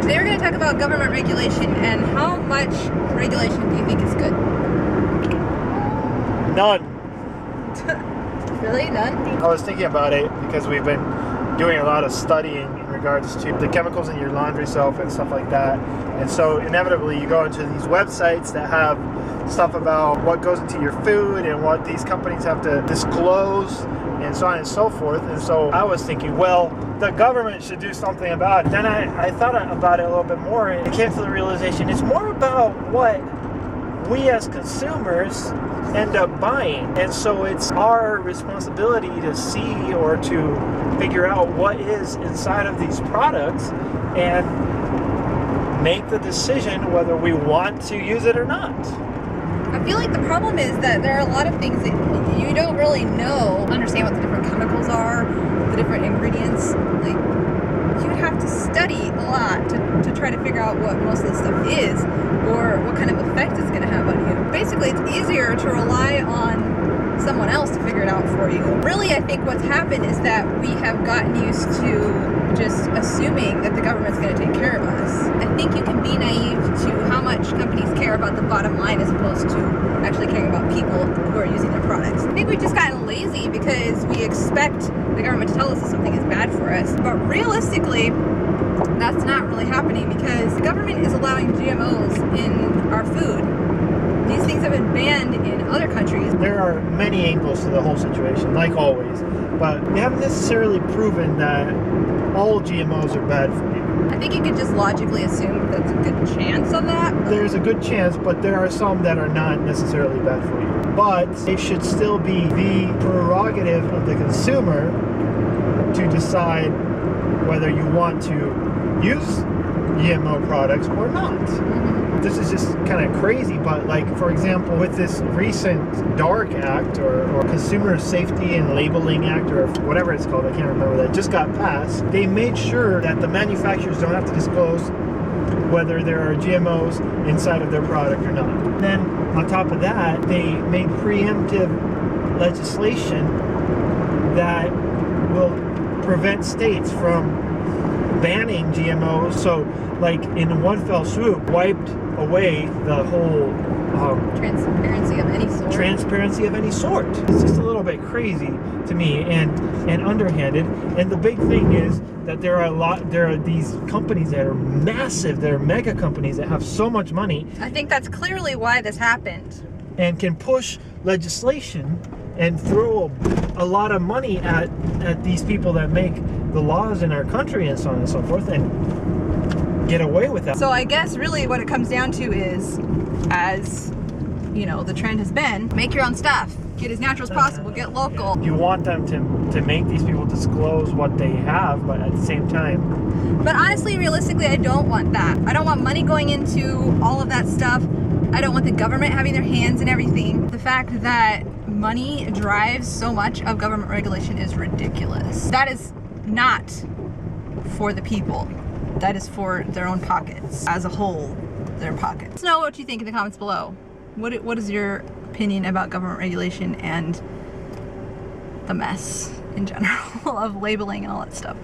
Today we're going to talk about government regulation and how much regulation do you think is good? None. Really? None? I was thinking about it because we've been doing a lot of studying in regards to the chemicals in your laundry soap and stuff like that. And so inevitably you go into these websites that have stuff about what goes into your food and what these companies have to disclose and so on and so forth. And so I was thinking, well, the government should do something about it. Then I thought about it a little bit more and it came to the realization it's more about what we as consumers end up buying. And so it's our responsibility to see or to figure out what is inside of these products and make the decision whether we want to use it or not. I feel like the problem is that there are a lot of things that you don't really understand what the different chemicals are, the different ingredients. Like, you would have to study a lot to try to figure out what most of this stuff is or what kind of effect it's going to have on you. Basically, it's easier to rely on someone else to figure it out for you. Really, I think what's happened is that we have gotten used to just assuming that the government's going to take care of us. I think you can be naive to how much companies care about the bottom line as opposed to actually caring about people who are using their products. I think we've just gotten lazy because we expect the government to tell us that something is bad for us. But realistically, that's not really happening because the government is allowing GMOs in our food. These things have been banned in other countries. There are many angles to the whole situation, like always, but we haven't necessarily proven that all GMOs are bad for you. I think you could just logically assume there's a good chance of that. There's a good chance, but there are some that are not necessarily bad for you. But it should still be the prerogative of the consumer to decide whether you want to use GMO products or not. This is just kind of crazy, but like, for example, with this recent DARK Act or Consumer Safety and Labeling Act or whatever it's called, I can't remember, that just got passed, they made sure that the manufacturers don't have to disclose whether there are GMOs inside of their product or not. Then on top of that, they made preemptive legislation that will prevent states from banning GMOs. So like in one fell swoop wiped away the whole transparency of any sort. It's just a little bit crazy to me and underhanded. And the big thing is that there are these companies that are massive, they're mega companies that have so much money. I think that's clearly why this happened. And can push legislation and throw a lot of money at these people that make the laws in our country and so on and so forth and get away with that. So I guess really what it comes down to is, as you know, the trend has been, make your own stuff. Get as natural as possible, get local. You want them to make these people disclose what they have, but at the same time. But honestly, realistically, I don't want that. I don't want money going into all of that stuff. I don't want the government having their hands in everything. The fact that money drives so much of government regulation is ridiculous. That is not for the people. That is for their own pockets. As a whole, their pockets. Let us know what you think in the comments below. What is your opinion about government regulation and the mess in general of labeling and all that stuff?